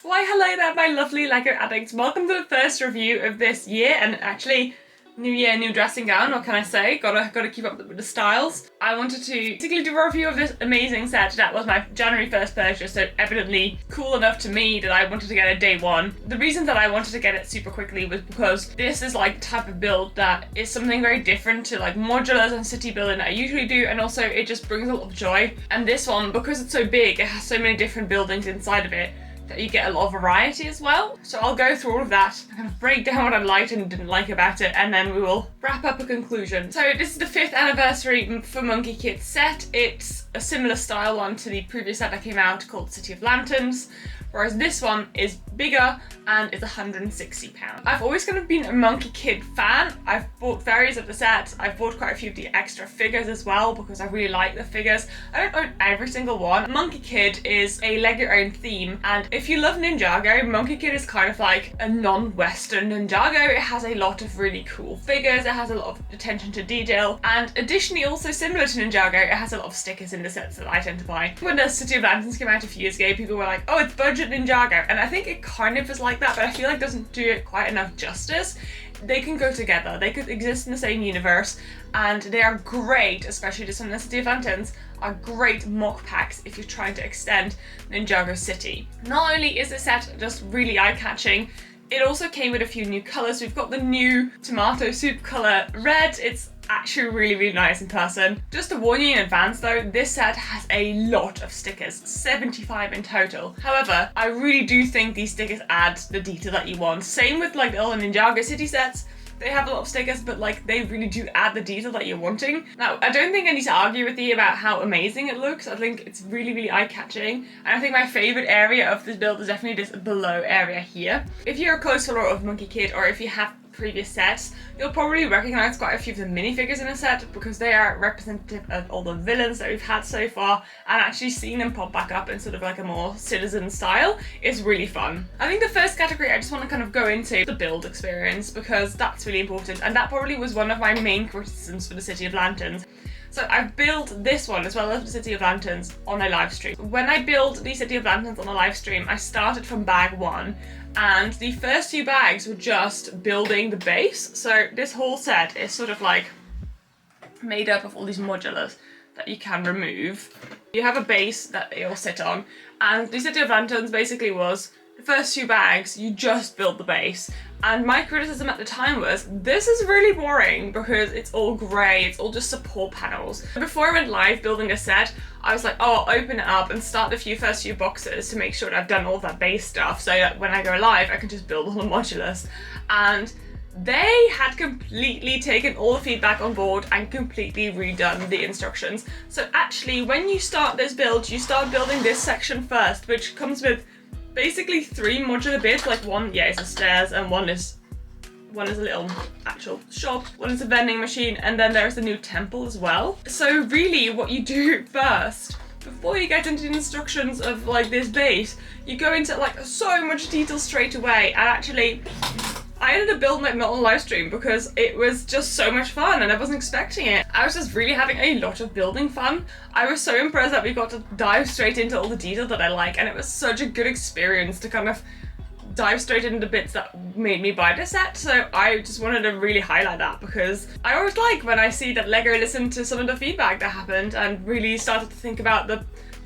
Why hello there my lovely LEGO addicts, welcome to the first review of this year, and actually new year, new dressing gown, what can I say, gotta keep up with the styles. I wanted to basically do a review of this amazing set that was my January 1st purchase, so evidently cool enough to me that I wanted to get it day one. The reason that I wanted to get it super quickly was because this is like the type of build that is something very different to like modulars and city building that I usually do, and also it just brings a lot of joy. And this one, because it's so big, it has so many different buildings inside of it, that you get a lot of variety as well. So I'll go through all of that, kind of break down what I liked and didn't like about it, and then we will wrap up a conclusion. So this is the 5th anniversary for Monkie Kid set. It's a similar style one to the previous set that came out called City of Lanterns, whereas this one is bigger and is £160. I've always kind of been a Monkie Kid fan. I've bought various of the sets. I've bought quite a few of the extra figures as well because I really like the figures. I don't own every single one. Monkie Kid is a LEGO owned theme, and if you love Ninjago, Monkie Kid is kind of like a non-Western Ninjago. It has a lot of really cool figures, it has a lot of attention to detail, and additionally also similar to Ninjago, it has a lot of stickers in the sets that I tend to buy. When the City of Lanterns came out a few years ago, people were like, oh, it's budget Ninjago, and I think it kind of is like that, but I feel like it doesn't do it quite enough justice. They can go together, they could exist in the same universe, and they are great, especially just in the City of Lanterns, are great mock packs if you're trying to extend Ninjago City. Not only is the set just really eye-catching, it also came with a few new colours. We've got the new tomato soup colour red. It's actually really nice in person. Just to warn you in advance though, this set has a lot of stickers, 75 in total. However, I really do think these stickers add the detail that you want. Same with like the other Ninjago City sets. They have a lot of stickers, but like they really do add the detail that you're wanting. Now, I don't think I need to argue with you about how amazing it looks. I think it's really eye-catching. And I think my favourite area of this build is definitely this below area here. If you're a close follower of Monkie Kid, or if you have previous sets, you'll probably recognize quite a few of the minifigures in the set because they are representative of all the villains that we've had so far, and actually seeing them pop back up in sort of like a more citizen style is really fun. I think the first category I just want to kind of go into the build experience because that's really important, and that probably was one of my main criticisms for the City of Lanterns. So I've built this one as well as the City of Lanterns on a live stream. When I built the City of Lanterns on a live stream, I started from bag 1, and the first 2 bags were just building the base. So this whole set is sort of like made up of all these modulars that you can remove. You have a base that they all sit on, and the City of Lanterns basically was the first 2 bags, you just build the base. And my criticism at the time was, this is really boring because it's all grey, it's all just support panels. Before I went live building a set, I was like, oh, I'll open it up and start the first few boxes to make sure that I've done all that base stuff so that when I go live, I can just build all the modulars. And they had completely taken all the feedback on board and completely redone the instructions. So actually, when you start this build, you start building this section first, which comes with basically 3 modular bits, like one, yeah, is the stairs, and one is a little actual shop, one is a vending machine, and then there's a new temple as well. So really what you do first, before you get into the instructions of like this base, you go into like so much detail straight away, and actually I ended up building it not on live stream because it was just so much fun and I wasn't expecting it. I was just really having a lot of building fun. I was so impressed that we got to dive straight into all the detail that I like, and it was such a good experience to kind of dive straight into the bits that made me buy this set. So I just wanted to really highlight that because I always like when I see that LEGO listened to some of the feedback that happened and really started to think about the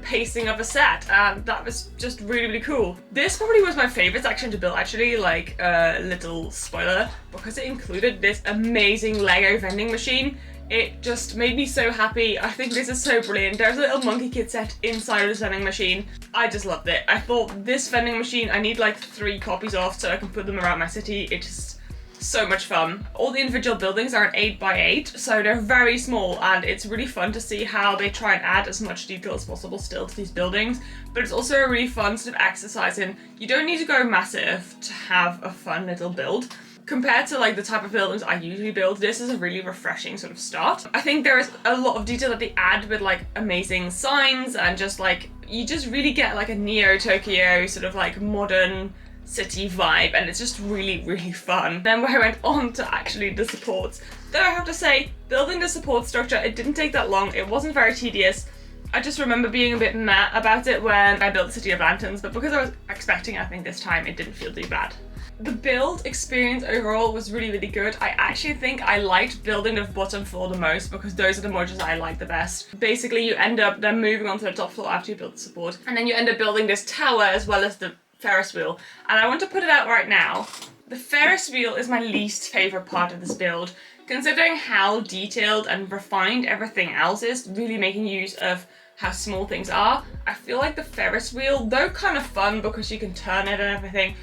pacing of a set, and that was just really cool. This probably was my favorite section to build, actually, like a little spoiler, because it included this amazing LEGO vending machine. It just made me so happy. I think this is so brilliant. There's a little Monkie Kid set inside of this vending machine. I just loved it. I thought this vending machine, I need like 3 copies of so I can put them around my city. It's just so much fun. All the individual buildings are an 8x8, so they're very small, and it's really fun to see how they try and add as much detail as possible still to these buildings. But it's also a really fun sort of exercise in, you don't need to go massive to have a fun little build. Compared to like the type of buildings I usually build, this is a really refreshing sort of start. I think there is a lot of detail that they add with like amazing signs, and just like, you just really get like a Neo-Tokyo sort of like modern city vibe, and it's just really fun. Then when I went on to actually the supports, though I have to say, building the support structure, it didn't take that long, it wasn't very tedious. I just remember being a bit mad about it when I built the City of Lanterns, but because I was expecting, I think this time it didn't feel too bad. The build experience overall was really, really good. I actually think I liked building the bottom floor the most because those are the modules I like the best. Basically, you end up then moving on to the top floor after you build the support, and then you end up building this tower as well as the Ferris wheel. And I want to put it out right now. The Ferris wheel is my least favorite part of this build, considering how detailed and refined everything else is, really making use of how small things are. I feel like the Ferris wheel, though kind of fun because you can turn it and everything,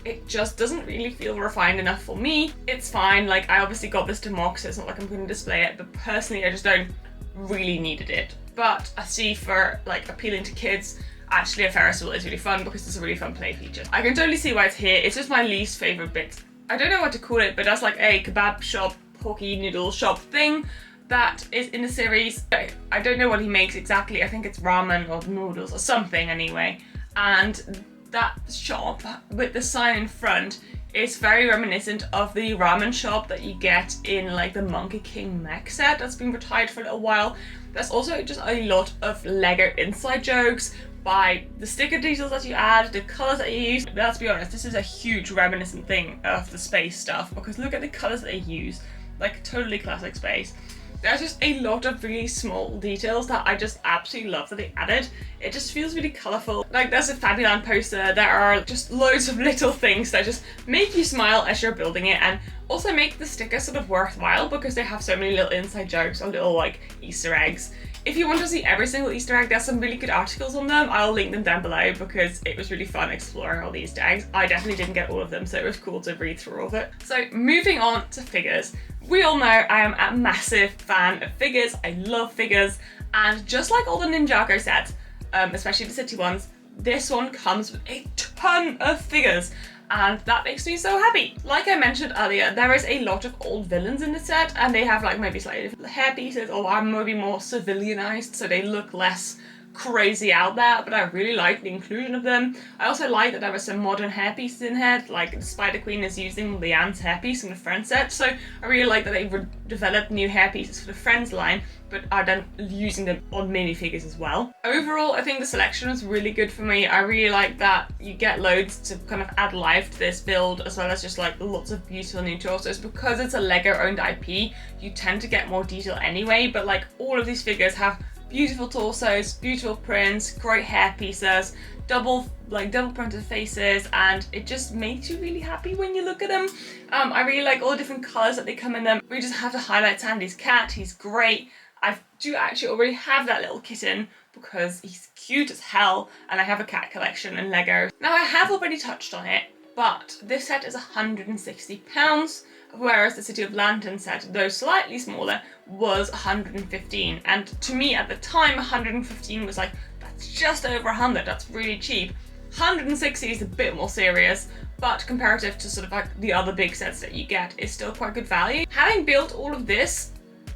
it just doesn't really feel refined enough for me. It's fine, like I obviously got this to mock, so it's not like I'm going to display it, but personally I just don't really needed it. But I see for like appealing to kids, actually a Ferris wheel is really fun because it's a really fun play feature. I can totally see why it's here. It's just my least favorite bit. I don't know what to call it, but that's like a kebab shop, porky noodle shop thing that is in the series. I don't know what he makes exactly. I think it's ramen or noodles or something anyway. And that shop with the sign in front is very reminiscent of the ramen shop that you get in like the Monkey King mech set that's been retired for a little while. There's also just a lot of Lego inside jokes by the sticker details that you add, the colours that you use. Let's be honest, this is a huge reminiscent thing of the space stuff because look at the colours that they use, like totally classic space. There's just a lot of really small details that I just absolutely love that they added. It just feels really colourful. Like there's a Fabuland poster, there are just loads of little things that just make you smile as you're building it and also make the sticker sort of worthwhile because they have so many little inside jokes or little like Easter eggs. If you want to see every single Easter egg, there's some really good articles on them. I'll link them down below because it was really fun exploring all the Easter eggs. I definitely didn't get all of them, so it was cool to read through all of it. So moving on to figures. We all know I am a massive fan of figures. I love figures, and just like all the Ninjago sets, especially the city ones, this one comes with a ton of figures. And that makes me so happy. Like I mentioned earlier, there is a lot of old villains in the set and they have like maybe slightly different hair pieces or are maybe more civilianized so they look less crazy out there, but I really like the inclusion of them. I also like that there were some modern hair pieces in here, like the Spider Queen is using Leanne's hairpiece from the Friends set, so I really like that they developed new hair pieces for the Friends line, but are then using them on minifigures as well. Overall, I think the selection was really good for me. I really like that you get loads to kind of add life to this build, as well as just like lots of beautiful new torsos. Because it's a Lego owned IP, you tend to get more detail anyway, but like all of these figures have beautiful torsos, beautiful prints, great hair pieces, double printed faces, and it just makes you really happy when you look at them. I really like all the different colours that they come in them. We just have to highlight Sandy's cat. He's great. I do actually already have that little kitten because he's cute as hell, and I have a cat collection in Lego. Now I have already touched on it, but this set is £160, whereas the City of Lanterns set, though slightly smaller, was 115. And to me at the time, 115 was like, that's just over 100, that's really cheap. 160 is a bit more serious, but comparative to sort of like the other big sets that you get, is still quite good value. Having built all of this,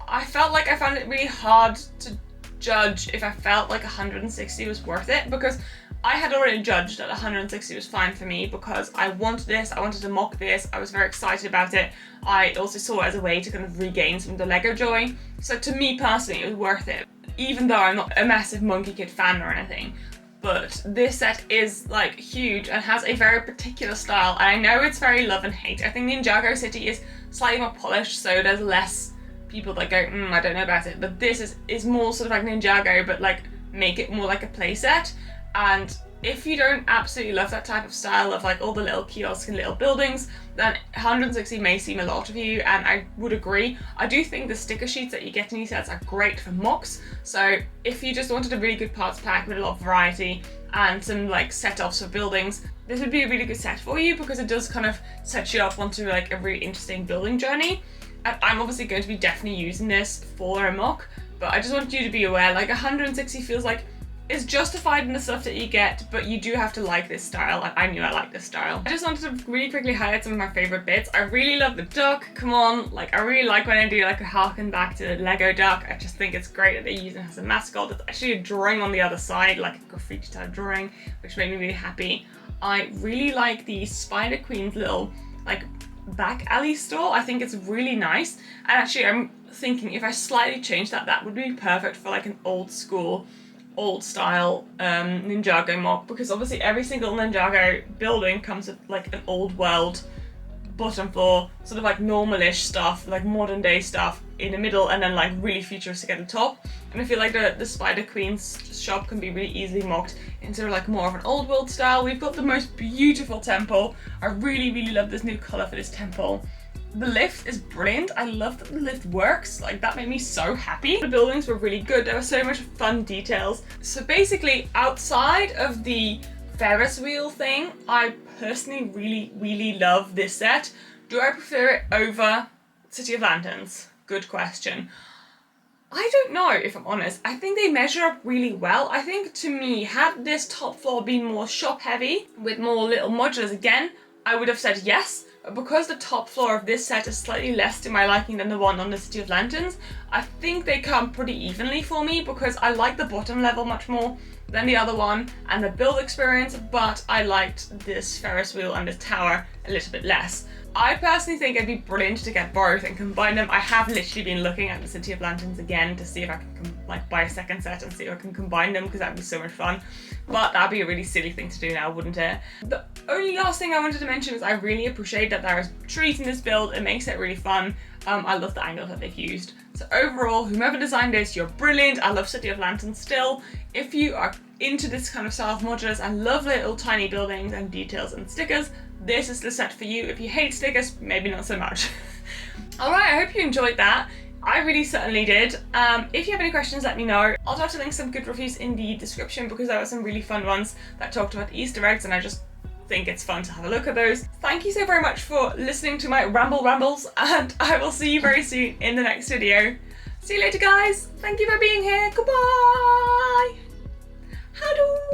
I felt like I found it really hard to judge if I felt like 160 was worth it, because I had already judged that 160 was fine for me because I wanted this, I wanted to mock this, I was very excited about it. I also saw it as a way to kind of regain some of the Lego joy. So to me personally, it was worth it, even though I'm not a massive Monkie Kid fan or anything. But this set is like huge and has a very particular style, and I know it's very love and hate. I think Ninjago City is slightly more polished, so there's less people that go, I don't know about it, but this is more sort of like Ninjago, but like make it more like a playset. And if you don't absolutely love that type of style of like all the little kiosks and little buildings, then 160 may seem a lot of you, and I would agree. I do think the sticker sheets that you get in these sets are great for mocks, so if you just wanted a really good parts pack with a lot of variety and some like set-offs for buildings, this would be a really good set for you because it does kind of set you up onto like a really interesting building journey. And I'm obviously going to be definitely using this for a mock, but I just want you to be aware, like 160 feels like it's justified in the stuff that you get, but you do have to like this style, and I knew I liked this style. I just wanted to really quickly highlight some of my favourite bits. I really love the duck, come on, like I really like when I do like a harken back to the Lego duck. I just think it's great that they use it as a mascot. It's actually a drawing on the other side, like a graffiti type drawing, which made me really happy. I really like the Spider Queen's little like back alley store. I think it's really nice, and actually I'm thinking if I slightly change that, that would be perfect for like an old school old style Ninjago mock, because obviously every single Ninjago building comes with like an old world bottom floor, sort of like normal-ish stuff, like modern day stuff in the middle, and then like really futuristic at the top. And I feel like the Spider Queen's shop can be really easily mocked into like more of an old world style. We've got the most beautiful temple. I really, really love this new colour for this temple. The lift is brilliant. I love that the lift works. Like, that made me so happy. The buildings were really good. There were so much fun details. So basically, outside of the Ferris wheel thing, I personally really, really love this set. Do I prefer it over City of Lanterns? Good question. I don't know, if I'm honest. I think they measure up really well. I think, to me, had this top floor been more shop heavy with more little modulars again, I would have said yes. But because the top floor of this set is slightly less to my liking than the one on the City of Lanterns, I think they come pretty evenly for me, because I like the bottom level much more than the other one and the build experience, but I liked this Ferris wheel and this tower a little bit less. I personally think it'd be brilliant to get both and combine them. I have literally been looking at the City of Lanterns again to see if I can like buy a second set and see if I can combine them, because that'd be so much fun. But that'd be a really silly thing to do now, wouldn't it? The only last thing I wanted to mention is I really appreciate that there is trees in this build. It makes it really fun. I love the angle that they've used. So overall, whomever designed this, you're brilliant. I love City of Lanterns still. If you are into this kind of style of modulars and love little tiny buildings and details and stickers, this is the set for you. If you hate stickers, maybe not so much. Alright, I hope you enjoyed that. I really certainly did. If you have any questions, let me know. I'll try to link some good reviews in the description, because there were some really fun ones that talked about Easter eggs, and I just think it's fun to have a look at those. Thank you so very much for listening to my rambles, and I will see you very soon in the next video. See you later, guys. Thank you for being here. Goodbye. Hello.